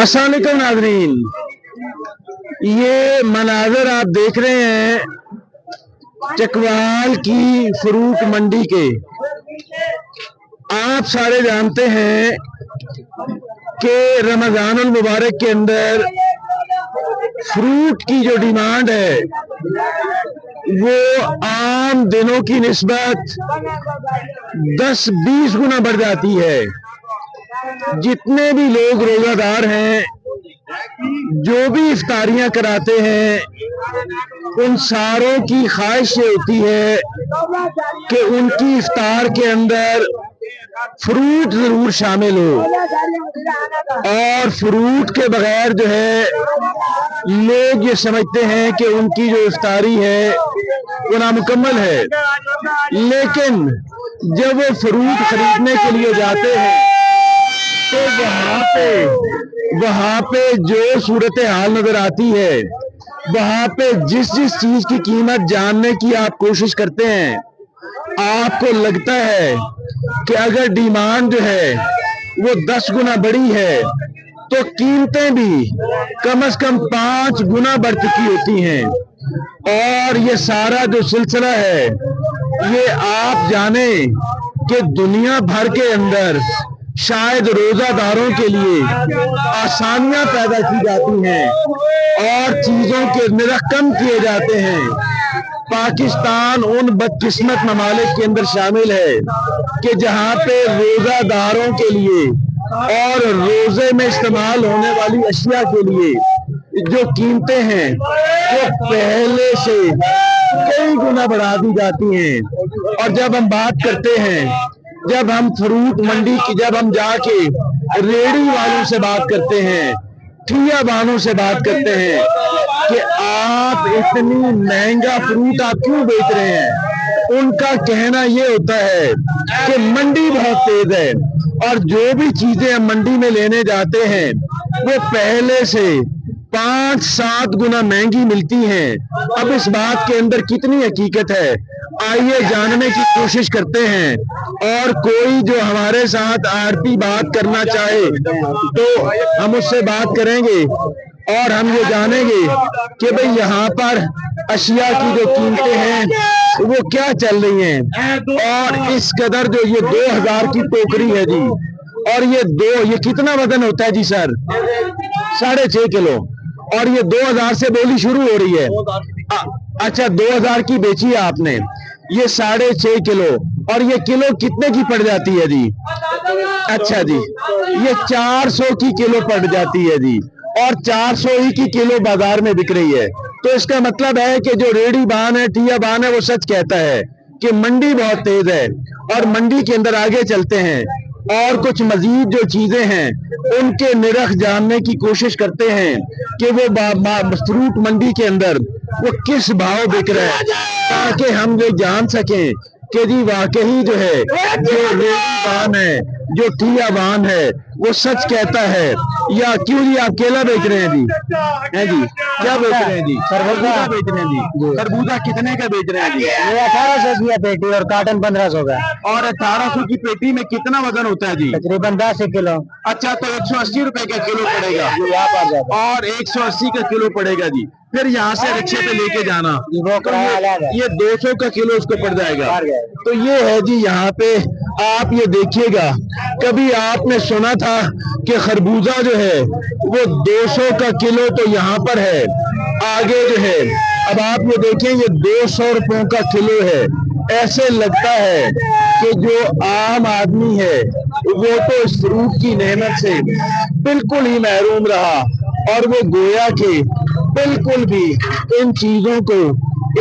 अस्सलाम वालेकुम नाज़रीन, ये मनाजर आप देख रहे हैं चकवाल की फ्रूट मंडी के। आप सारे जानते हैं कि रमज़ानुल मुबारक के अंदर फ्रूट की जो डिमांड है वो आम दिनों की निस्बत 10-20 गुना बढ़ जाती है। जितने भी लोग रोजादार हैं, जो भी इफ्तारियां कराते हैं, उन सारों की ख्वाहिश ये होती है कि उनकी इफ्तार के अंदर फ्रूट जरूर शामिल हो। और फ्रूट के बगैर जो है लोग ये समझते हैं कि उनकी जो इफ्तारी है वो नामुकम्मल है। लेकिन जब वो फ्रूट खरीदने के लिए जाते हैं तो वहां पे जो सूरत हाल नजर आती है, वहां पे जिस जिस चीज की कीमत जानने की आप कोशिश करते हैं, आपको लगता है कि अगर डिमांड जो है वो 10 गुना बढ़ी है तो कीमतें भी कम से कम 5 गुना बढ़ चुकी होती हैं। और ये सारा जो सिलसिला है, ये आप जाने कि दुनिया भर के अंदर शायद रोजादारों के लिए आसानियां पैदा की जाती हैं और चीजों के निरख कम किए जाते हैं। पाकिस्तान उन बदकिस्मत ममालिक के अंदर शामिल है कि जहां पे रोजादारों के लिए और रोजे में इस्तेमाल होने वाली अशिया के लिए जो कीमतें हैं वो पहले से कई गुना बढ़ा दी जाती हैं। और जब हम बात करते हैं, जब हम फ्रूट मंडी की, जब हम जाके रेड़ी वालों से बात करते हैं, ठिया वालों से बात करते हैं कि आप इतनी महंगा फ्रूट आप क्यों बेच रहे हैं, उनका कहना ये होता है कि मंडी बहुत तेज है और जो भी चीजें हम मंडी में लेने जाते हैं वो पहले से 5-7 गुना महंगी मिलती हैं। अब इस बात के अंदर कितनी हकीकत है, आइए जानने की कोशिश करते हैं। और कोई जो हमारे साथ आरती बात करना चाहे तो हम उससे बात करेंगे और हम ये जानेंगे कि भाई यहाँ पर अशिया की जो कीमतें हैं वो क्या चल रही हैं। और इस कदर जो ये 2000 की टोकरी है जी, और ये कितना वजन होता है जी सर? 6.5 किलो। और ये 2000 से बोली शुरू हो रही है। अच्छा, 2000 की बेची है आपने, ये 6.5 किलो, और ये किलो कितने की पड़ जाती है जी? अच्छा जी, ये 400 की किलो पड़ जाती है जी, और 400 ही की किलो बाजार में बिक रही है। तो इसका मतलब है कि जो रेडी बान है, ठिया बान है, वो सच कहता है कि मंडी बहुत तेज है। और मंडी के अंदर आगे चलते हैं और कुछ मजीद जो चीजें हैं उनके निरख जानने की कोशिश करते हैं कि वो फ्रूट मंडी के अंदर वो किस भाव बिक रहा है, ताकि हम ये जान सकें कि जी वाकई जो है, जो रेडी वान है, जो ठिया वान है, वो सच कहता है या क्यों जी? आप केला बेच रहे हैं जी? हैं जी, क्या बेच रहे हैं जी? खरबूजा बेच रहे हैं जी। खरबूजा कितने का बेच रहे हैं जी? ये 1800 की पेटी और कार्टन 1500 का। और 1800 की पेटी में कितना वजन होता है जी? तकरीबन 10 किलो। अच्छा, तो 180 रुपए का किलो पड़ेगा और 180 का किलो पड़ेगा जी। फिर यहाँ से रिक्शे पे लेके जाना, तो ये 200 का किलो उसको पड़ जाएगा। तो ये है जी, यहाँ पे आप ये देखिएगा, कभी आपने सुना था कि खरबूजा जो है वो 200 का किलो तो यहाँ पर है, आगे जो है, अब आप ये देखें, ये 200 रुपयों का किलो है। ऐसे लगता है कि जो आम आदमी है वो तो इस फ्रूट की नेमत से बिल्कुल ही महरूम रहा, और वो गोया के बिल्कुल भी इन चीजों को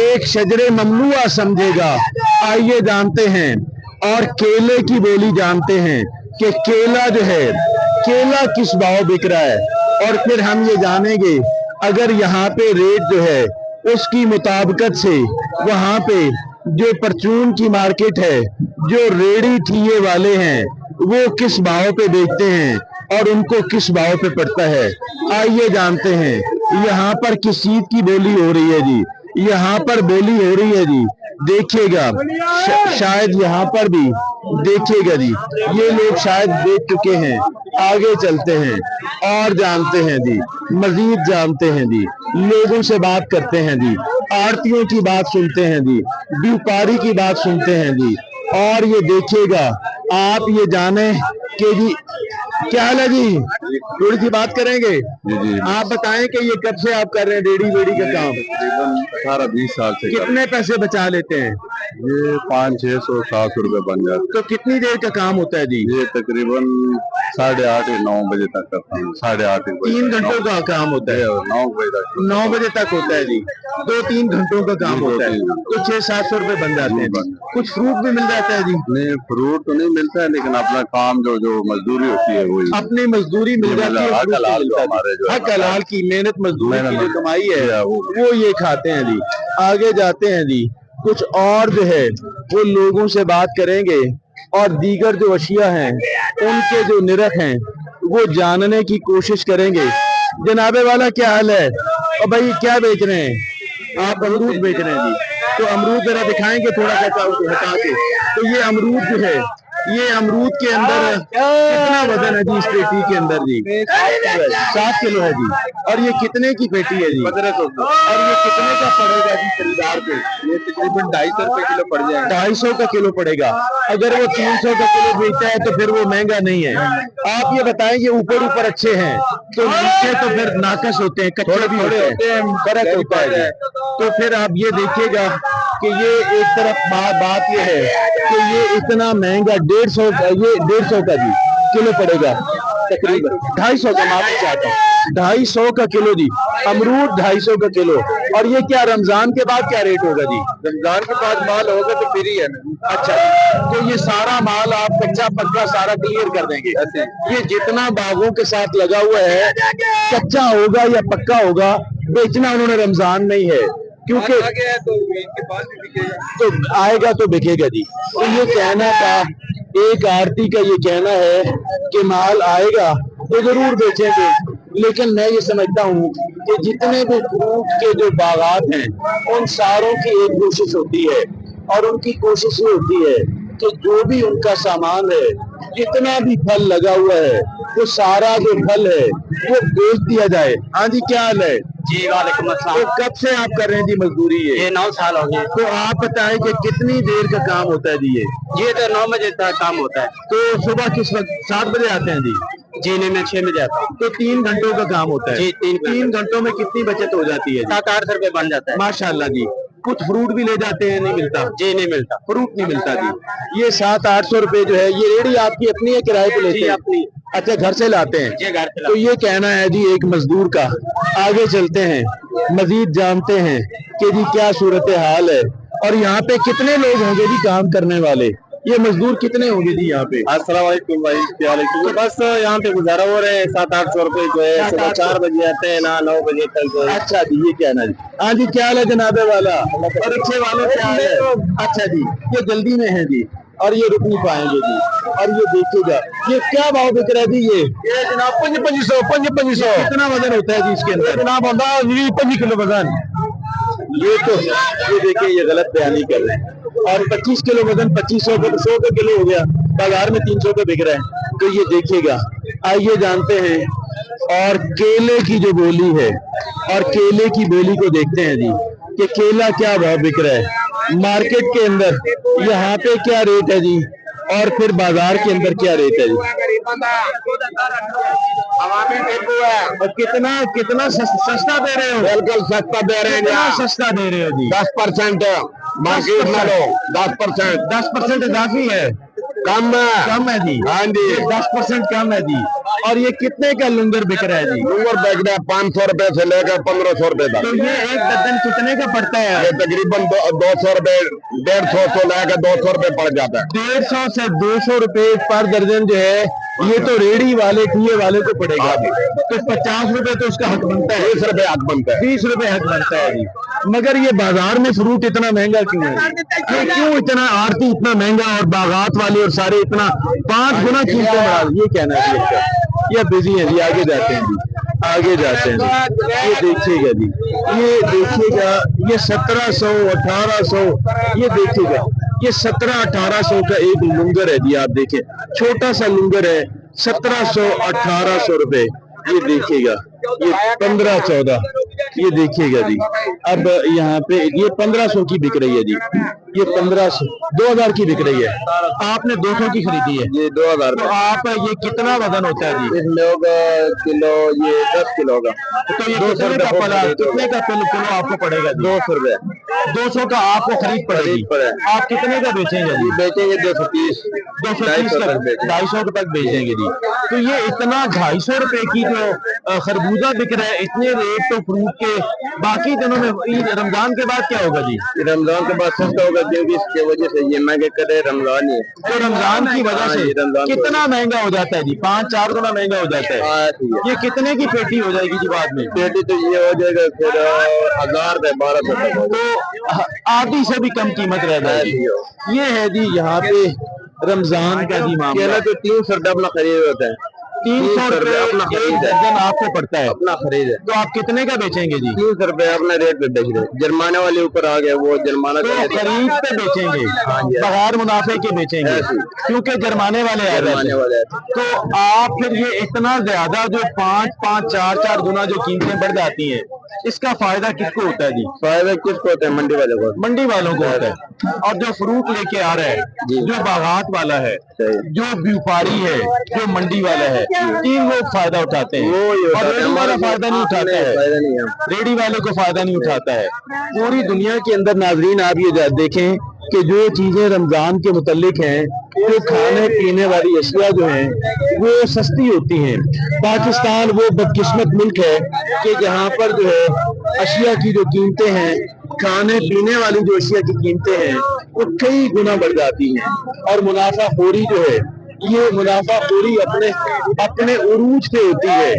एक शजरे ममनुआ समझेगा। आइए जानते हैं और केले की बोली जानते हैं कि केला जो है, केला किस भाव बिक रहा है। और फिर हम ये जानेंगे, अगर यहाँ पे रेट जो है उसकी मुताबिकत से वहाँ पे जो परचून की मार्केट है, जो रेडी ठिये वाले हैं, वो किस भाव पे बेचते हैं और उनको किस भाव पे पड़ता है। आइए जानते हैं। यहाँ पर किस चीज की बोली हो रही है जी? यहाँ पर बोली हो रही है जी, देखिएगा, शायद यहाँ पर भी देखिएगा जी, ये लोग शायद देख चुके हैं, आगे चलते हैं और जानते हैं जी, मजीद जानते हैं जी, लोगों से बात करते हैं जी, आरतियों की बात सुनते हैं जी, व्यापारी की बात सुनते हैं जी। और ये देखिएगा, आप ये जाने कि जी क्या हाल है जी, थोड़ी सी बात करेंगे जी आप बताएं कि ये कब से आप कर रहे हैं रेडी वेडी का काम, तकरीबन 18-20 साल से कर कितने पैसे बचा लेते हैं, ये 500-600-700 रुपए बन जाते तो कितनी देर का काम होता है जी? हैं। ये तकरीबन 8:30 या 9 बजे तक करता हूँ। 8:30 बजे 3 घंटों का काम होता है, 9 बजे तक 9 बजे तक होता है जी, 2-3 घंटों का काम होता है, तो 600-700 रुपए बन जाते हैं जी। कुछ फ्रूट भी मिल जाता है जी, नहीं फ्रूट तो नहीं मिलता है, लेकिन अपना काम जो जो मजदूरी होती है वही अपनी मजदूरी मिल जाती है, हक fruit भी हलाल जो मिलता है। हमारे जो हक हलाल की मेहनत मजदूरी की जो कमाई है है, वो ये खाते हैं जी। आगे जाते हैं जी, कुछ और जो है वो लोगों से बात करेंगे और दीगर जो अशिया हैं उनके जो निरख हैं वो जानने की कोशिश करेंगे। जनाबे वाला क्या हाल है, और भाई क्या बेच रहे हैं आप? अमरूद बेच रहे हैं जी, तो अमरूद जरा दिखाएंगे थोड़ा सा हटा के। तो ये अमरूद जो है, ये अमरूद के अंदर कितना वजन है जी इस पेटी के अंदर जी? 7 किलो है जी। और ये कितने की पेटी है जी? 1500। और ये कितने का पड़ेगा जी खरीदार को? ये तकरीबन 250 रुपए किलो पड़ जाएगा। 250 का किलो पड़ेगा। अगर वो 300 का किलो बेचता है तो फिर वो महंगा नहीं है। आप ये बताएं, ये ऊपर ऊपर अच्छे हैं तो नीचे तो फिर नाकस होते हैं, कच्चे भी होते हैं, फर्क होता है जी। तो फिर आप ये देखिएगा कि ये एक तरफ बात ये है कि ये इतना महंगा 150 का, ये 150 का जी किलो पड़ेगा, तकरीबन 250 का माफ चाहता हूँ, 250 का किलो जी अमरूद, 250 का किलो। और ये क्या रमजान के बाद क्या रेट होगा जी? रमजान के बाद माल होगा तो फ्री है। अच्छा, तो ये सारा माल आप कच्चा पक्का सारा क्लियर कर देंगे? ये जितना बागों के साथ लगा हुआ है कच्चा होगा या पक्का होगा, बेचना उन्होंने रमजान में ही है, क्योंकि तो इनके पास भी बिकेगा। तो आएगा तो बिकेगा जी। तो ये कहना था, एक आरती का ये कहना है कि माल आएगा तो जरूर बेचेंगे, लेकिन मैं ये समझता हूँ कि जितने भी फ्रूट के जो बागात हैं उन सारों की एक कोशिश होती है, और उनकी कोशिश ये होती है कि जो भी उनका सामान है, जितना भी फल लगा हुआ है, वो सारा जो फल है वो बेच दिया जाए। हाँ जी, क्या हाल है जी वालेकुम तो अस्सलाम। कब से आप कर रहे हैं जी मजदूरी ये 9 साल हो गए। तो आप बताएं कि कितनी देर का काम होता है जी ये तो 9 बजे तक काम होता है। तो सुबह किस वक्त 7 बजे आते हैं जी? जी नहीं, मैं 6 बजे आता हूँ। तो 3 घंटों का काम होता है जी, 3 घंटों में कितनी बचत हो जाती है जी? 7-8 रुपए बन जाता है। माशाल्लाह जी। कुछ फ्रूट भी ले जाते हैं, नहीं मिलता? जी नहीं मिलता। फ्रूट नहीं मिलता जी। ये 700-800 रुपए जो है, ये रेडी आपकी अपनी है, किराए पे लेते जी हैं? अपनी। अच्छा, घर से लाते हैं? ये घर से तो ये कहना है जी एक मजदूर का। आगे चलते हैं, मजीद जानते हैं कि जी क्या सूरत हाल है, और यहाँ पे कितने लोग होंगे जी काम करने वाले, ये मजदूर कितने होंगे जी यहाँ पे? अस्सलाम वालेकुम भाई, क्या हाल है? बस यहाँ पे गुजारा हो रहे हैं। 700-800 रुपए जो है, सुबह 4 बजे आते हैं ना 9 बजे तक जो है। अच्छा जी, ये कहना जी। हाँ जी, क्या हाल है जनाबे वाला, और रिक्शे वालों क्या हाल है? अच्छा जी, ये जल्दी में है जी, और ये रुक नहीं पाएंगे जी। और ये देखिएगा, ये क्या भाव बिक रहा है जी? ये जनाब 500 कितना वजन होता है जी इसके अंदर? जनाब होता है 25 किलो वजन। ये तो ये देखिए, ये गलत बयानी कर रहे हैं। और 25 किलो वजन 2500 का, 100 का किलो हो गया, बाजार में 300 का बिक रहा है। तो ये देखिएगा, आइए जानते हैं। और केले की जो बोली है, और केले की बोली को देखते हैं जी कि केला क्या भाव बिक रहा है मार्केट के अंदर, यहाँ पे क्या रेट है जी, और फिर बाजार के अंदर क्या रेट है जी? और कितना कितना सस्ता दे रहे हो? बिल्कुल सस्ता दे रहे हैं कितना यहाँ। सस्ता दे रहे हो जी? 10% मार्केट में लो 10%। 10% इजाफी है, कम है। कम है जी। हाँ जी। 10% कम है जी। और ये कितने का लुंगर बिक रहा है जी? लूंगर बेच रहा है 500 रुपए से लेकर 1500 रुपए तो तक। ये एक दर्जन कितने का पड़ता ये है? तकरीबन 200 रुपए, 150 से लेकर 200 रुपए पड़ जाता है। 150 से 200 रुपए पर दर्जन जो है, ये तो रेडी वाले ठिए वाले को पड़ेगा। हाँ जी। तो 50 रुपए तो उसका हक बनता है, 20 रुपए हक बनता है। 20 रुपए हक बनता है जी। मगर ये बाजार में फ्रूट इतना महंगा क्यों है? ये क्यों इतना आरती इतना महंगा, और बागात वाले और सारे इतना 5 गुना कीमतें बढ़ा, ये कहना है जी आपका? ये बिजी है जी, आगे जाते हैं जी, आगे जाते हैं जी। ये देखिएगा जी, ये देखिएगा, ये 1700 1800, ये देखिएगा ये 1700-1800 का एक लुंगर है जी। आप देखें, छोटा सा लुंगर है, 1700-1800 रुपए। ये देखिएगा, ये 15-14, ये देखिएगा जी। अब यहाँ पे ये 1500 की बिक रही है जी, ये 1500, 2000 की बिक रही है। आपने 200 की खरीदी है, ये 2000 तो आप ये कितना वजन होता है जी? इसमें होगा किलो, ये 10 किलो होगा। तो ये कितने का पड़ा, कितने का किलो आपको पड़ेगा जी? 200 रुपए। 200 का आपको खरीद पड़ेगी। आप कितने का बेचेंगे जी? बेचेंगे 230, 230 का, 250 तक बेचेंगे जी। तो ये इतना 250 रुपए की जो खरबूजा बिक रहा है, इतने रेट तो फ्रूट के बाकी दिनों में, रमजान के बाद क्या होगा जी? रमजान के बाद सस्ता होगा, क्योंकि इसके वजह से ये महंगे करे रमजान ही। तो रमजान की वजह से कितना महंगा हो जाता है जी? 5-4 गुना महंगा हो जाता है। ये कितने की पेटी हो जाएगी जी बाद में? पेटी तो ये हो जाएगा फिर 1000 रुपए, 1200। तो आधी से भी कम कीमत रह जाएगी। ये है जी यहाँ पे रमजान का जी मामला। केला तो 300 रुपए अपना खरीद होता है। 300 रुपए अपना एक खरीद है, दर्जन आपको पड़ता है, अपना खरीद है। तो आप कितने का बेचेंगे जी? 300 रुपए अपना रेट पे बेच रहे हैं। जुर्माने वाले ऊपर आ गए, वो जुर्माना तो खरीद पे बेचेंगे, बगैर मुनाफे के बेचेंगे, क्योंकि जुर्माने वाले आ जुर्माने जाते वाले हैं। तो आप फिर ये इतना ज्यादा जो 5-5, 4-4 गुना जो कीमतें बढ़ जाती हैं, इसका फायदा किसको होता है जी? फायदा किसको होता है? मंडी वाले को। मंडी वालों को होता है। और जो फ्रूट लेके आ रहा है, जो बागात वाला है, जो व्यापारी है, जो मंडी वाला है, तीन लोग फायदा उठाते हैं। और रेडी वाला फायदा नहीं उठाता है, रेडी वाले को फायदा नहीं उठाता है। पूरी दुनिया के अंदर नाजरीन आप ये देखें कि जो चीजें रमजान के मुतल्लिक हैं, जो खाने पीने वाली अशिया जो हैं वो सस्ती होती हैं। पाकिस्तान वो बदकिस्मत मुल्क है कि जहाँ पर जो है अशिया की जो कीमतें हैं, खाने पीने वाली जो अशिया की कीमतें हैं, वो कई गुना बढ़ जाती हैं। और मुनाफाखोरी जो है, ये मुनाफाखोरी अपने उरूज पे होती है।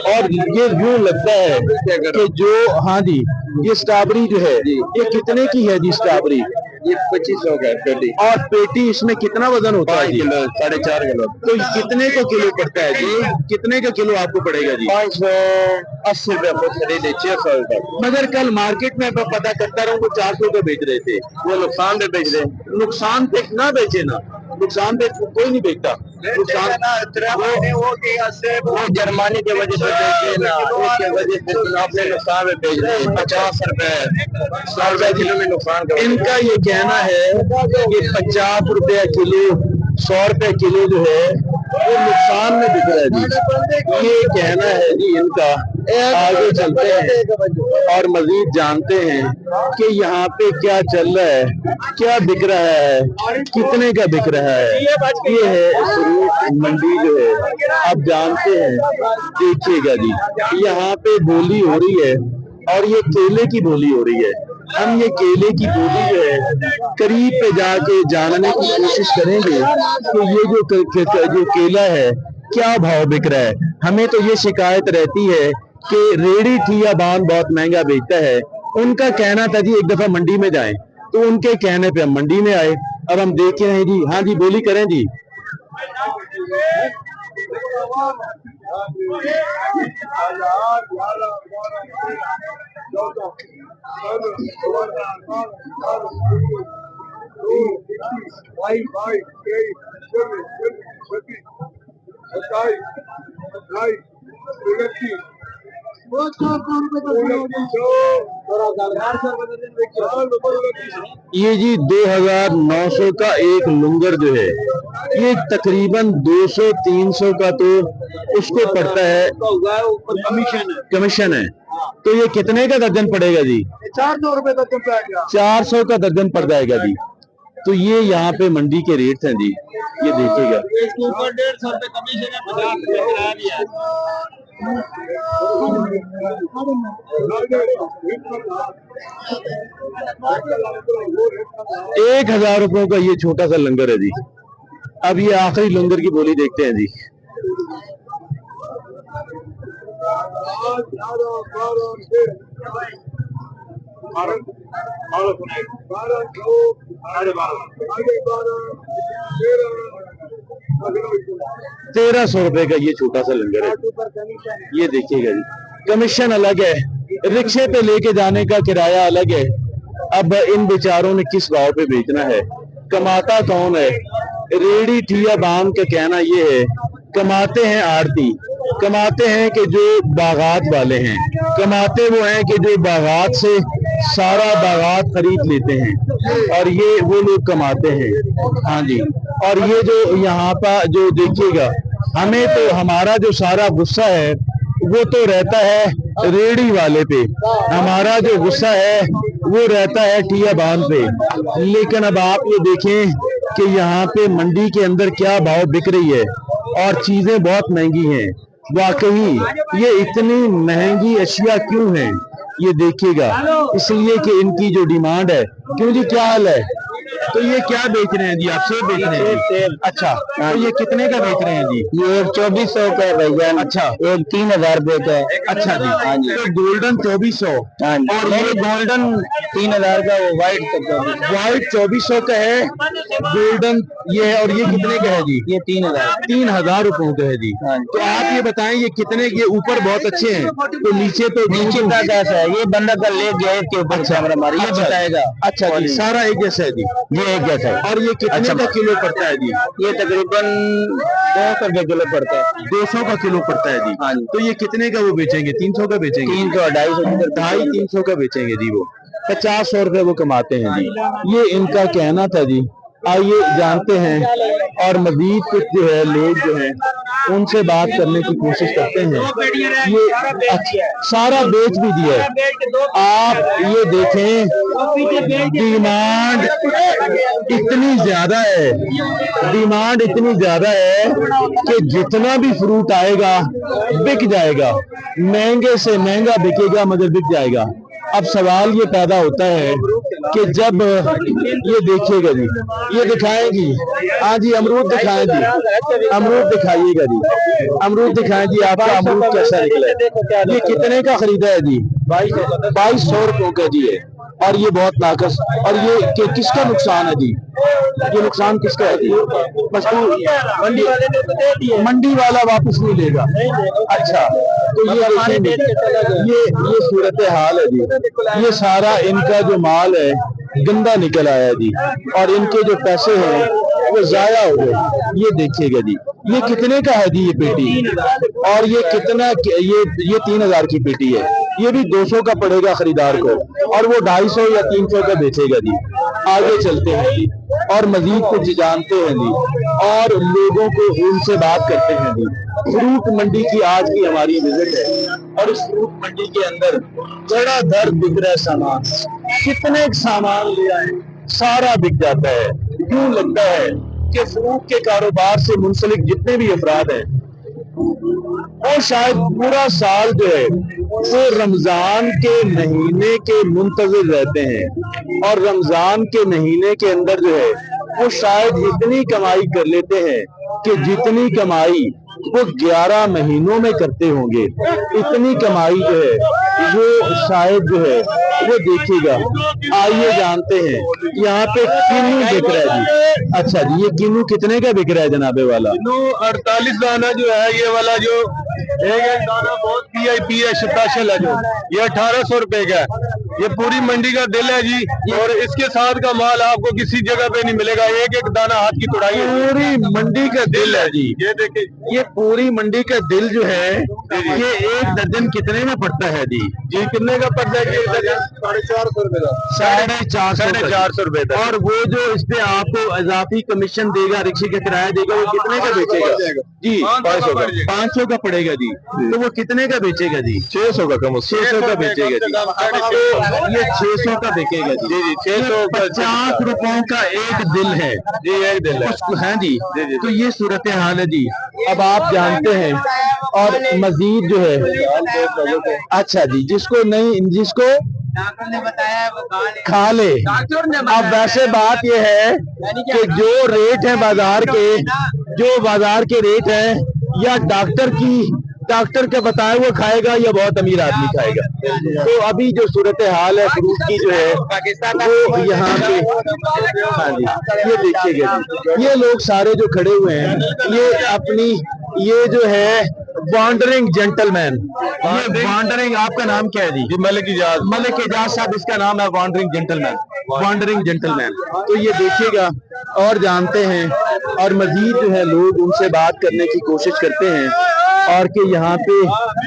और ये यूं लगता है कि जो, हाँ जी, ये स्ट्रॉबेरी जो है, ये कितने की है जी स्ट्रॉबेरी? ये 2500 का पेटी। और पेटी इसमें कितना वजन होता है जी? 4.5 किलो। तो कितने को किलो पड़ता है जी? कितने का किलो आपको पड़ेगा जी? 580 रुपए आपको खरीदे, 600 रुपए। मगर कल मार्केट में मैं पता करता रहा हूँ, वो 400 का बेच रहे थे। वो नुकसान पे बेच रहे। नुकसान पे ना बेचे ना, नुकसान पे कोई नहीं बेचता। नुकसान वो जुर्माने की वजह से बेचे ना, उसके वजह से अपने नुकसान में बेच रहे हैं। 50 रुपए, 100 रुपए किलो में नुकसान कर। इनका ये कहना है कि 50 रुपया किलो, 100 रुपए किलो जो है वो नुकसान में बिक रहा है जी। ये कहना है जी इनका। आगे चलते हैं और मजीद जानते हैं कि यहाँ पे क्या चल रहा है, क्या बिक रहा है, कितने का बिक रहा है। ये है फ्रूट मंडी जो है, आप जानते हैं। देखिएगा जी, यहाँ पे बोली हो रही है और ये केले की बोली हो रही है। हम ये केले की बोली जो है करीब पे जाके जानने की कोशिश करेंगे कि ये जो केला है क्या भाव बिक रहा है। हमें तो ये शिकायत रहती है कि रेडी ठियाबान बहुत महंगा बेचता है। उनका कहना था जी एक दफा मंडी में जाएं, तो उनके कहने पे हम मंडी में आए। अब हम देख रहे हैं जी। हाँ जी, बोली करें जी। ये जी 2900 का एक लुंगर जो है, ये तकरीबन 200-300 का तो उसको पड़ता है, कमीशन है। तो ये कितने का दर्जन पड़ेगा जी? 400 रुपए दर्जन पड़ेगा। 400 का दर्जन पड़ जाएगा जी। तो ये यहाँ पे मंडी के रेट हैं जी, ये देखिएगा। इसके ऊपर 150 रुपए कमीशन है, 50 रुपए किराया भी है। 1000 रुपयों का ये छोटा सा लंगर है जी। अब ये आखिरी लंगर की बोली देखते हैं जी। तेरह 1300 रुपए का ये छोटा सा लंगर है। ये देखिएगा जी, कमीशन अलग है, रिक्शे पे लेके जाने का किराया अलग है। अब इन बेचारों ने किस भाव पे बेचना है। कमाता कौन है? रेडी ठिया बांध का कहना ये है, कमाते हैं आड़ती, कमाते हैं कि जो बागात वाले हैं, कमाते वो हैं कि जो बागात से सारा बागात खरीद लेते हैं, और ये वो लोग कमाते हैं। हाँ जी। और ये जो यहाँ पर जो देखिएगा, हमें तो हमारा जो सारा गुस्सा है वो तो रहता है रेडी वाले पे, हमारा जो गुस्सा है वो रहता है ठिया बांध पे। लेकिन अब आप ये देखें कि यहाँ पे मंडी के अंदर क्या भाव बिक रही है, और चीजें बहुत महंगी हैं। वाकई ये इतनी महंगी अशिया क्यों हैं? ये देखिएगा, इसलिए कि इनकी जो डिमांड है। क्यों जी, क्या हाल है? तो ये क्या बेच रहे हैं जी? आप सेब बेच रहे हैं जी? अच्छा, तो ये कितने का बेच रहे हैं जी? ये 2400 का है भैया। अच्छा, एक 3000 रुपए का है। अच्छा जी। हाँ जी। तो गोल्डन 2400 हाँ जी। और ये गोल्डन 3000 का, वो व्हाइट व्हाइट 2400 का है, गोल्डन ये है। और ये कितने का है जी? ये 3000। 3000 रुपयों का है जी। हाँ जी। तो आप ये बताएं, ये कितने, ये ऊपर बहुत अच्छे हैं, तो नीचे तो नीचे का कैसा है? ये बंदा कल ले गया के ऊपर कैमरा मारी, ये बताएगा। अच्छा जी, सारा एक जैसा है जी। ये एक जैसा है। और ये कितने का किलो पड़ता है जी? ये तकरीबन 200 रुपए किलो पड़ता है। 200 का किलो पड़ता है जी। हाँ जी। तो ये कितने का वो बेचेंगे? 300 का बेचेंगे? 300 250 250-300 का बेचेंगे जी। वो 50-100 रुपए वो कमाते हैं जी। ये इनका कहना था जी। आइए जानते हैं, और मजीद कुछ जो है लोग जो हैं उनसे बात करने की कोशिश करते हैं। ये अच्छा, सारा बेच भी दिया है। आप ये देखें, डिमांड इतनी ज्यादा है, डिमांड इतनी ज्यादा है कि जितना भी फ्रूट आएगा बिक जाएगा, महंगे से महंगा बिकेगा मगर बिक जाएगा। अब सवाल ये पैदा होता है कि जब ये देखिएगा जी, ये दिखाएंगी। हाँ जी, अमरूद दिखाएं जी, अमरूद दिखाइएगा जी, अमरूद दिखाएं जी। आपका अमरूद कैसा निकला है? ये कितने का खरीदा है जी? 2200 रुपयों का जी है। और ये बहुत नाकस, और ये किसका नुकसान है जी? ये नुकसान किसका है जी? मंडी वाला वापस नहीं लेगा। अच्छा, तो ये देखेंगे, ये सूरत हाल है जी। ये सारा इनका जो माल है गंदा निकल आया जी, और इनके जो पैसे हैं वो जाया हो गए। ये देखिएगा जी, ये कितने का है जी ये पेटी? और ये कितना, ये 3000 की पेटी है। ये भी 200 का पड़ेगा खरीदार को, और वो 250 या 300 का बेचेगा जी। आगे चलते हैं जी, और मजीद कुछ जानते हैं जी, और लोगों को उनसे बात करते हैं जी। फ्रूट मंडी की आज की हमारी विजिट है, और इस फ्रूट मंडी के अंदर बड़ा दर बिक रहा है सामान। कितने सामान ले आए, सारा बिक जाता है। यूं लगता है कि फ्रूट के कारोबार से मुंसलिक जितने भी अफराद हैं वो शायद पूरा साल जो है वो रमजान के महीने के मुंतजिर रहते हैं, और रमजान के महीने के अंदर जो है वो शायद इतनी कमाई कर लेते हैं कि जितनी कमाई वो 11 महीनों में करते होंगे। इतनी कमाई जो है वो शायद जो है वो देखिएगा। आइए जानते हैं, यहाँ पे किन्नू बिक रहा है जी। अच्छा जी, ये किन्नू कितने का बिक रहा है जनाबे वाला? 48 दाना जो है, ये वाला जो एक दाना बहुत VIP है, स्पेशल है जो, ये 1800 रुपए का है। ये पूरी मंडी का दिल है जी, और इसके साथ का माल आपको किसी जगह पे नहीं मिलेगा। एक एक दाना हाथ की तोड़ाई है। पूरी मंडी का दिल है जी। ये देखिए, ये पूरी मंडी का दिल जो है, ये एक दर्जन कितने में पड़ता है जी? जी कितने का पड़ता है? 450 रुपए का। 450 रुपए तक। और वो जो इस पे आपको इजाफी कमीशन देगा, रिक्शे का किराया देगा, वो कितने का बेचेगा जी? 500 का पड़ेगा जी। तो वो कितने का बेचेगा जी? 600 का कम, 600 का बेचेगा जी। तो ये 600 का बिकेगा जी। जी 600 50 रुपयों का एक दिल है जी, एक दिल है। हाँ जी। तो ये सूरत हाल है जी। अब आप जानते हैं, और मजीद जो है, अच्छा जी, जिसको नहीं, जिसको डॉक्टर ने बताया वो खा ले। अब वैसे बात ये है कि जो रेट है बाजार के, जो बाजार के रेट है, या डॉक्टर के बताए वो खाएगा, या बहुत अमीर आदमी खाएगा। तो अभी जो सूरत हाल है फ्रूट की जो है वो यहाँ पे, हाँ जी, ये देखिएगा जी, ये लोग सारे जो खड़े हुए हैं, ये अपनी, ये जो है वॉन्डरिंग जेंटलमैन। ये वॉन्डरिंग, आपका नाम क्या है जी? मलिक इजाज। मलिक एजाज साहब, इसका नाम है वॉन्डरिंग जेंटलमैन। Wandering gentleman. तो ये देखिएगा और जानते हैं, और मजीद जो है लोग उनसे बात करने की कोशिश करते हैं, और कि यहाँ पे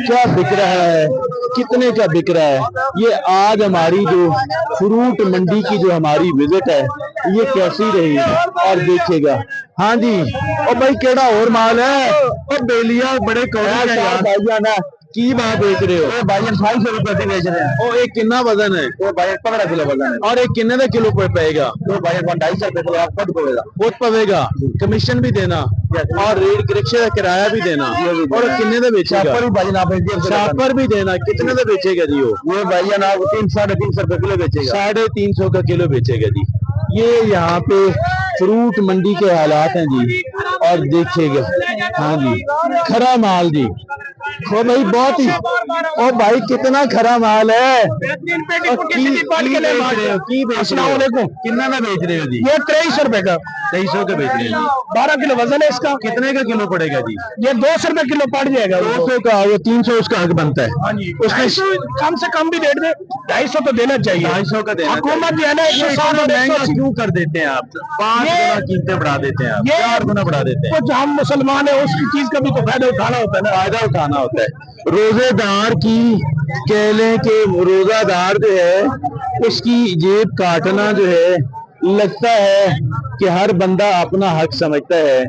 क्या बिक रहा है, कितने का बिक रहा है। ये आज हमारी जो फ्रूट मंडी की जो हमारी विजिट है, ये कैसी रही, और देखिएगा। हाँ जी, और भाई केड़ा और माल है, और बेलिया बड़े कौड़े भाईया ना की बात बेच रहे हो? भाई 250 रुपए से बेच रहे हैं। और एक कितना वजन है? वो भाई 15 किलो वजन है। और एक कितने का किलो पड़ेगा? तो भाई 250 रुपए किलो आप खुद पड़ेगा। खुद पड़ेगा, कमीशन भी देना और रेट रिक्शे का किराया भी देना। और कितने का बेचेगा? शापर भी भाई ना शापर भी देना। कितने का बेचेगा जी? वो भाई ना 300-350 रुपए किलो बेचेगा। 350 का किलो बेचेगा जी। ये यहाँ पे फ्रूट मंडी के हालात हैं जी, और देखिएगा। हाँ जी, खरा माल जी। ओ भाई बहुत ही, ओ भाई कितना खरा माल है। कितना का बेच रहे हो जी? ये 2300 रुपए का। 2300 का बेच रहे हो जी। 12 किलो वजन है इसका। कितने का किलो पड़ेगा जी? ये 200 रुपए किलो पड़ जाएगा। 200 का, वो 300 उसका हक बनता है। हाँ जी, उसमें कम से कम भी रेट में 250 तो देना चाहिए। 250 का देना। हुकूमत जो है ना, 160 महंगा क्यों कर देते हैं आप? 5 गुना कीमतें बढ़ा देते हैं आप, 4 गुना बढ़ा देते हैं। हम मुसलमान है, उसकी चीज का भी तो फायदा उठाना होता है ना। फायदा उठाना होता है। रोजेदार की कह लें कि रोजादार जो है उसकी जेब काटना जो है, लगता है कि हर बंदा अपना हक समझता है।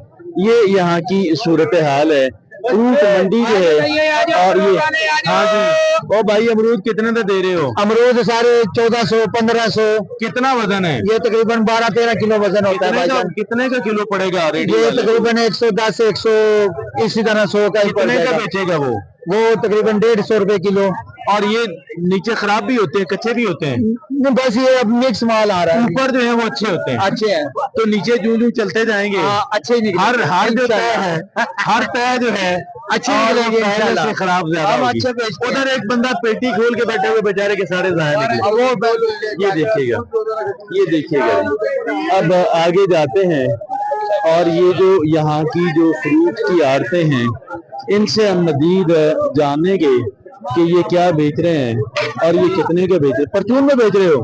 ये यहाँ की सूरत हाल है। फ्रूट मंडी जो है, और ये हाँ जी। ओ भाई अमरूद कितने का दे रहे हो? अमरूद सारे 1400-1500। कितना वजन है? ये तकरीबन 12-13 किलो वजन होता है भाईजान। कितने का किलो पड़ेगा? ये तकरीबन 110, 100 इसी तरह 100 का। कितने का बेचेगा वो तकरीबन 150 रुपए किलो। और ये नीचे खराब भी होते हैं, कच्चे भी होते हैं? बस ये अब मिक्स माल आ रहा है। ऊपर जो है वो अच्छे होते हैं। अच्छे हैं तो नीचे जूं चलते जाएंगे। अच्छे निकले। हर जो तय है, हर तय जो है अच्छे निकलेंगे इंशाल्लाह। खराब ज्यादा होगी। उधर एक बंदा पेटी खोल के बैठे हुए बेचारे के सारे जाया निकले। वो ये देखिएगा, ये देखिएगा। अब आगे जाते हैं, और ये जो यहाँ की जो फ्रूट की आड़तें हैं, इनसे हम मजीद जानेंगे कि ये क्या बेच रहे हैं, और ये कितने के बेच रहे हैं। परचून में बेच रहे हो?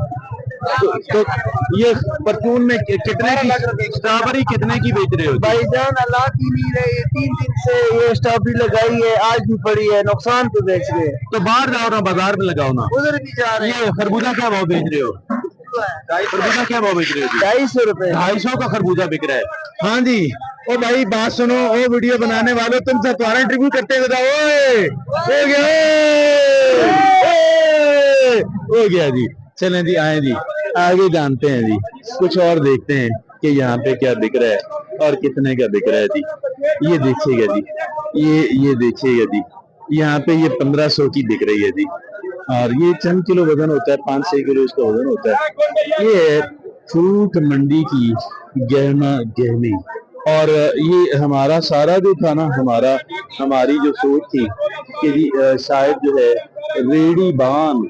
तो ये परचून में कितने की स्ट्रॉबेरी कितने की बेच रहे हो? भाईजान अल्लाह की नहीं रही, 3 दिन से ये स्ट्रॉबेरी लगाई है, आज भी पड़ी है, नुकसान पे बेच रहे हैं। तो बाहर जाओ ना, बाजार में लगाओ ना। उधर भी जा रहे हैं। ये खरबूजा क्या भाव बेच रहे हो? खरबूजा क्या भाव बेच रहे हो? 250 रुपए। 250 का खरबूजा बिक रहा है। हाँ जी। ओ भाई बात सुनो, ओ वीडियो बनाने वालों, तुमसे तुम्हारा इंटरव्यू करते हैं। हो गया जी। चलें जी, आए जी, आगे जानते हैं जी, कुछ और देखते हैं कि यहाँ पे क्या बिक रहा है और कितने का बिक रहा है जी। ये देखिएगा जी, ये देखिएगा जी, यहाँ पे ये 1500 की बिक रही है जी। और ये चंद किलो वजन होता है, 5-6 किलो इसका वजन होता है। ये है फ्रूट मंडी की गहमा गहमी। और ये हमारा सारा जो था ना, हमारी जो सोच थी कि जी शायद जो है रेडी बान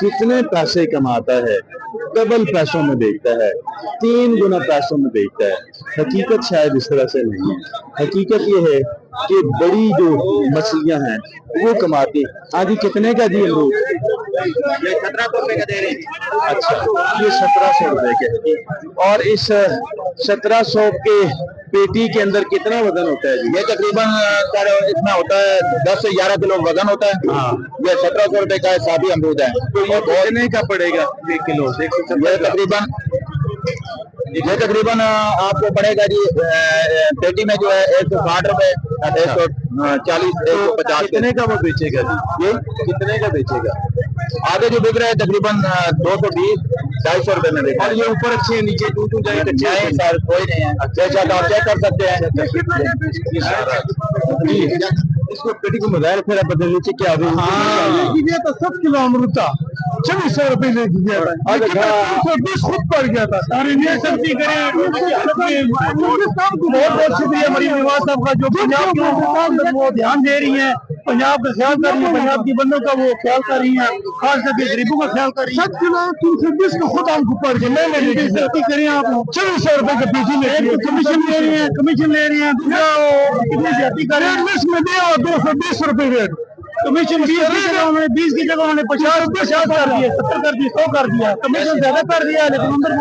कितने पैसे कमाता है, डबल पैसों में बेचता है, 3 गुना पैसों में बेचता है। हकीकत शायद इस तरह से नहीं है। हकीकत ये है कि बड़ी जो मछलियां हैं वो कमाती। आज कितने का जी अमरूद? 1700 रुपए का दे रहे हैं। अच्छा, ये 1700 रुपए के है जी। और इस 1700 के पेटी के अंदर कितना वजन होता है जी? ये तकरीबन इतना होता है, 10 से 11 किलो वजन होता है। हाँ, ये 1700 रुपए का सादी अमरूद है। तो ये कितने का पड़ेगा 1 किलो? ये तकरीबन आपको पड़ेगा जी, पेटी में जो है 160 रुपए, 140, 150। कितने का वो बेचेगा जी? ये कितने का बेचेगा? आगे जो बिक रहा है तकरीबन 220-250 रुपए में बेच। और ये ऊपर अच्छे हैं, नीचे टूट जाएंगे सर, कोई नहीं है। अच्छा, आप चेक कर सकते हैं जी। इसको पेटी को मोबाइल फिर बदल नीचे क्या हो? हाँ, ये तो 7 किलो अमरूद था 2600 रुपए ले दिया था। 320 खुद पड़ गया था। सब्जी करें, बहुत बहुत शुक्रिया मरीम निवाज साहब का, जो पंजाब के वो ध्यान दे रही है। पंजाब का ख्याल कर रही है, पंजाब की बंदों का वो ख्याल कर रही है, खास करके गरीबों का ख्याल कर रही है। 7 किलो 320 का खुद आपको पड़ गए, नहीं ले लीजिए करें आप 2400 रुपए के पीछे में कमीशन ले रही है, कितनी ज्यादा करें में दिया 220 रुपए रेट कमीशन 20 की जगह उन्होंने 50 कर दिए, 70 कर दिए, 100 कर दिया, कमीशन ज्यादा कर दिया, लेकिन अंदर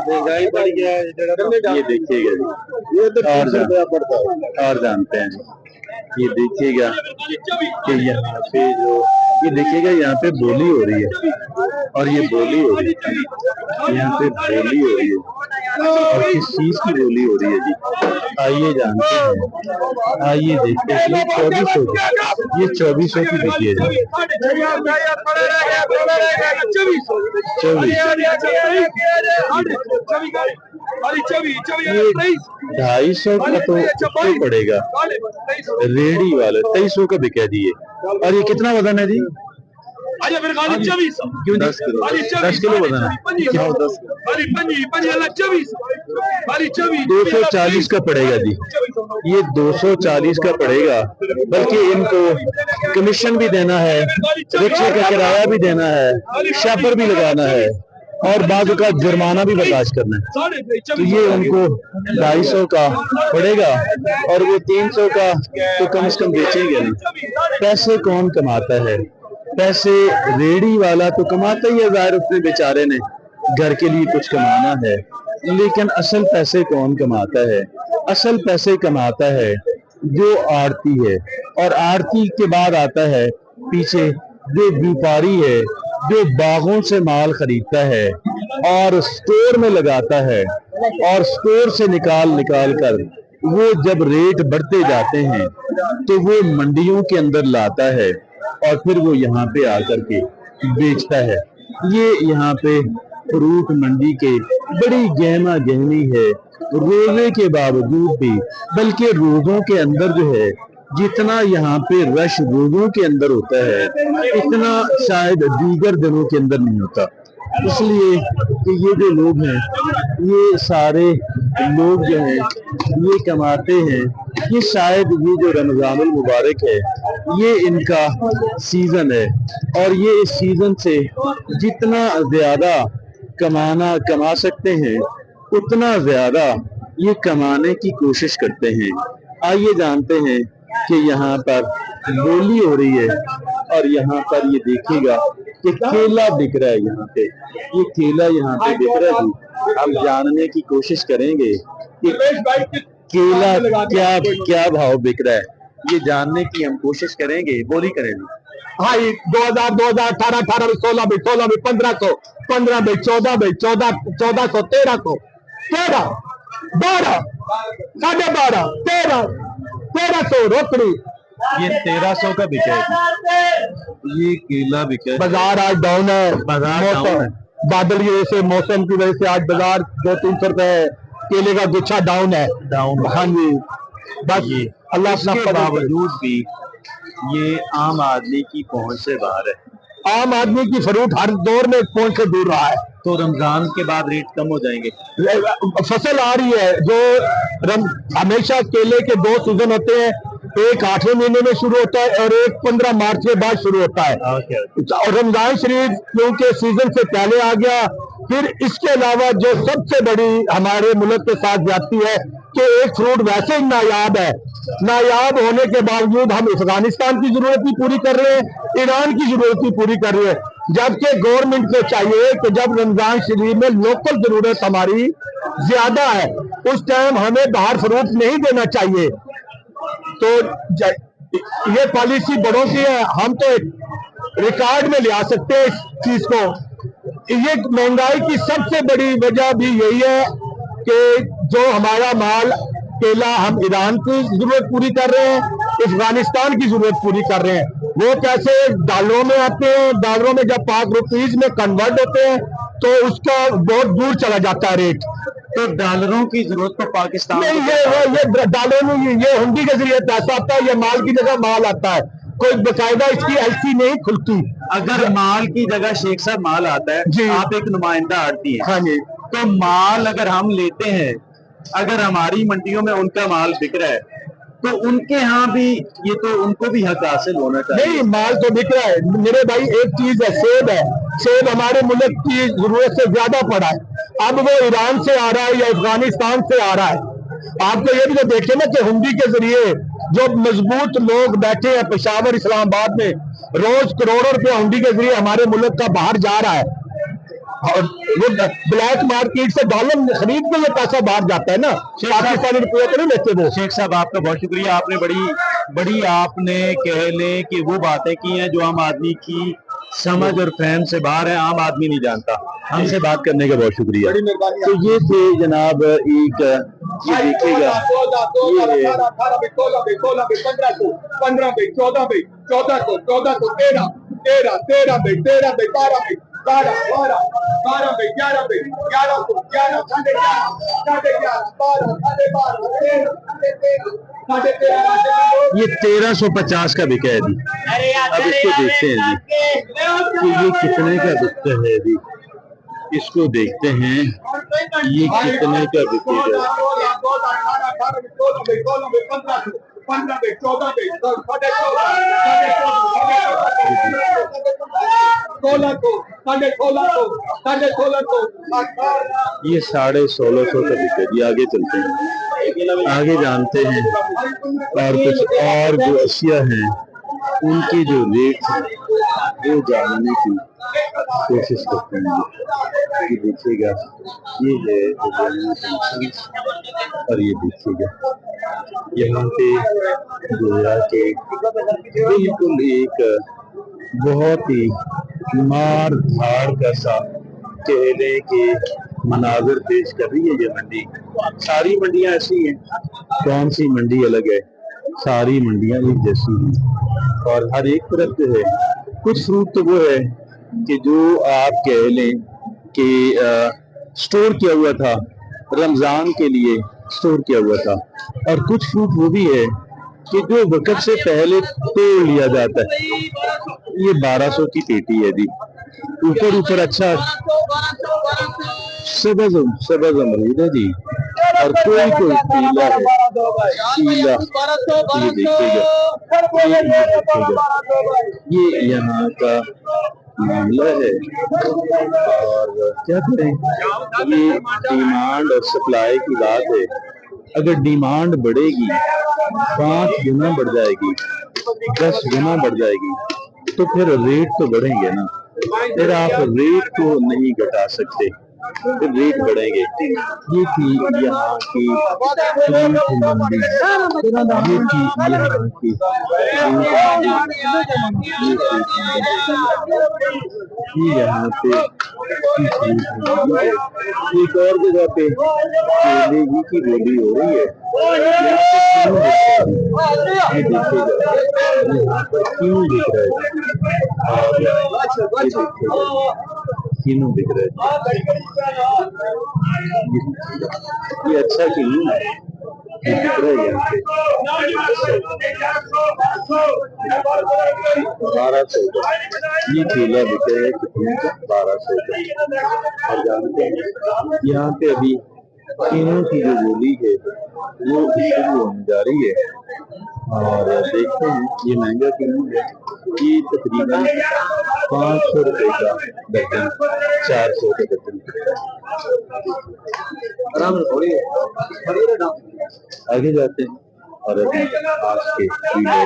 महंगाई बढ़ गया है। ये देखिएगा और जानते हैं, ये देखिएगा कि यहाँ पे जो ये देखिएगा यहाँ पे बोली हो रही है और ये बोली हो रही है, यहाँ पे बोली हो रही है और किस चीज की बोली हो रही है जी, आइए जानते हैं, आइए देखते हैं। ये 2400 ये 2400 की देखिए जी, 250 का तो पड़ेगा, रेडी वाले 2300 का बिका जी ये। और ये कितना वजन है जी? क्यों 10 किलो? 10 किलो वजन है, क्यों 10? 240 का पड़ेगा जी, ये 240 का पड़ेगा। बल्कि इनको कमीशन भी देना है, रिक्शे का किराया भी देना है, शापर भी लगाना है और बाद का जुर्माना भी बर्दाश्त करना है, तो ये उनको 250 का पड़ेगा और वो 300 का तो कम से कम बेचेंगे नहीं। पैसे कौन कमाता है? पैसे रेडी वाला तो कमाता ही है, जाहिर उसने बेचारे ने घर के लिए कुछ कमाना है, लेकिन असल पैसे कौन कमाता है? असल पैसे कमाता है जो आड़ती है, और आड़ती के बाद आता है पीछे जो व्यापारी है, जो बागों से माल खरीदता है और स्टोर में लगाता है और स्टोर से निकाल कर वो जब रेट बढ़ते जाते हैं तो वो मंडियों के अंदर लाता है और फिर वो यहाँ पे आकर के बेचता है। ये यहाँ पे फ्रूट मंडी के बड़ी गहमा गहमी है, रोजे के बावजूद भी, बल्कि रोजों के अंदर जो है जितना यहाँ पे रश रोजों के अंदर होता है इतना शायद दीगर दिनों के अंदर नहीं होता। इसलिए कि ये जो लोग हैं, ये सारे लोग जो हैं ये कमाते हैं, ये शायद ये जो रमजानुल मुबारक है ये इनका सीजन है और ये इस सीजन से जितना ज्यादा कमा सकते हैं उतना ज्यादा ये कमाने की कोशिश करते हैं। आइए जानते हैं कि यहाँ पर बोली हो रही है और यहाँ पर ये देखिएगा कि केला बिक रहा है, यहाँ पे ये केला यहाँ पे बिक रहा है जी। हम जानने की कोशिश करेंगे कि केला क्या भाव बिक रहा है, ये जानने की हम कोशिश करेंगे, बोली करेंगे। हाँ, 2000 2018 18 में 16 में 16 में 1500 15 में 14 में 14 1400 1300 13 12 12.5 13 1300 रोकड़ी, ये 1300 का बिका है, ये केला बिका है। बाजार आज डाउन है, बाजार डाउन है, बादल की वजह से, मौसम की वजह से आज बाजार 200-300 रुपए केले का गुच्छा डाउन है, डाउन। हाँ जी, बस अल्लाह के बावजूद भी ये आम आदमी की पहुंच से बाहर है। आम आदमी की फ्रूट हर दौर में पहुंच से दूर रहा है, तो रमजान के बाद रेट कम हो जाएंगे। फसल आ रही है जो हमेशा केले के 2 सीजन होते हैं, एक 8वें महीने में शुरू होता है और एक 15 मार्च के बाद शुरू होता है। और रमजान शरीफ क्योंकि सीजन से पहले आ गया, फिर इसके अलावा जो सबसे बड़ी हमारे मुल्क के साथ जाती है कि एक फ्रूट वैसे ही नायाब है, नायाब होने के बावजूद हम अफगानिस्तान की जरूरत भी पूरी कर रहे हैं, ईरान की जरूरत भी पूरी कर रहे हैं, जबकि गवर्नमेंट को चाहिए कि जब रमजान शरीफ में लोकल जरूरत हमारी ज्यादा है उस टाइम हमें बाहर फ्रूट नहीं देना चाहिए। तो ये पॉलिसी बड़ों की है, हम तो रिकॉर्ड में ले आ सकते हैं इस चीज को। ये महंगाई की सबसे बड़ी वजह भी यही है कि जो हमारा माल केला हम ईरान की जरूरत पूरी कर रहे हैं, अफगानिस्तान की जरूरत पूरी कर रहे हैं, वो कैसे डॉलरों में आते हैं, डॉलरों में जब 5 रुपीज में कन्वर्ट होते हैं तो उसका बहुत दूर चला जाता है रेट। तो डॉलरों की जरूरत तो पाकिस्तान नहीं, ये डॉलर में ये हुंडी के जरिए पैसा आता है, ये माल की जगह माल आता है, कोई बकायदा इसकी एलसी नहीं खुलती। अगर माल की जगह शेख साहब माल आता है जी, आप एक नुमाइंदा आड़ती है। हाँ जी, तो माल अगर हम लेते हैं, अगर हमारी मंडियों में उनका माल बिक रहा है तो उनके यहाँ भी ये तो उनको भी हक हासिल होना चाहिए। नहीं, माल तो बिक रहा है मेरे भाई। एक चीज है, सेब हमारे मुल्क की जरूरत से ज्यादा पड़ा है। अब वो ईरान से आ रहा है या अफगानिस्तान से आ रहा है। आपको ये भी तो देखे ना कि हुंडी के जरिए जो मजबूत लोग बैठे हैं पेशावर इस्लामाबाद में, रोज करोड़ों रुपया हुंडी के जरिए हमारे मुल्क का बाहर जा रहा है। और वो ब्लैक मार्केट से डॉलर खरीद के ये पैसा बाहर जाता है ना, पाकिस्तानी रुपये तो नहीं लेते वो। शेख साहब आपका बहुत शुक्रिया, आपने बड़ी आपने कह लें कि वो बातें की हैं जो आम आदमी की समझ और फहम से बाहर है, आम आदमी नहीं जानता। हमसे बात करने का बहुत शुक्रिया। तो ये थे जनाब एक, ये देखिएगा, ये है 1350 का बिका है जी। अब इसको देखते हैं जी कि ये कितने का बिकता है जी। इसको देखते हैं ये कितने का बिकेगा। 1600 ये 1650 का बिका जी। आगे चलते हैं, आगे जानते हैं और कुछ और जो अशिया हैं उनकी जो रेट है वो जानने की कोशिश करते हैं। ये देखिएगा, ये है और ये देखिएगा यहाँ पे गोया के बिल्कुल एक बहुत ही मार धाड़ का सा कहने के मनाजिर पेश कर रही है ये मंडी। सारी मंडियां ऐसी हैं, कौन सी मंडी अलग है? सारी मंडियां एक जैसी हैं और हर एक तरफ जो है कुछ फ्रूट तो वो है कि जो आप कह लें कि स्टोर किया हुआ था, रमजान के लिए स्टोर किया हुआ था, और कुछ फ्रूट वो भी है कि जो वक्त से पहले तोड़ लिया जाता है। ये 1200 की पेटी है जी। ऊपर अच्छा सबज अमरूद है जी, और कोई पीला है, पीला। ये देखिएगा, ये यहाँ का मामला है। और क्या करें, ये डिमांड और सप्लाई की बात है। अगर डिमांड बढ़ेगी 5 गुना बढ़ जाएगी, 10 गुना बढ़ जाएगी, तो फिर रेट तो बढ़ेंगे ना। फिर आप रेट को नहीं घटा सकते, फिर रेट बढ़ेंगे। ये थी यहाँ की मंडी, ये थी यहाँ की ये यहाँ पे एक और जगह पे केले की बोली हो रही है। ये देखिएगा यहाँ पर क्यों दिख रहा है, और ये देखिएगा किन्नू दिख रहा है। ये अच्छा किन्नू है, ये दिख रहा है यहाँ पे 1200 का। ये केला बिका है कितने का? 1200 का। और जानते हैं यहाँ पे अभी किन्नू की जो बोली है वो शुरू होने जा रही है, और देखते हैं ये महंगा किन्नू है। ये तकरीबन 500 रुपए का दर्जन, 400 का दर्जन। आगे जाते हैं और अभी आज के वीडियो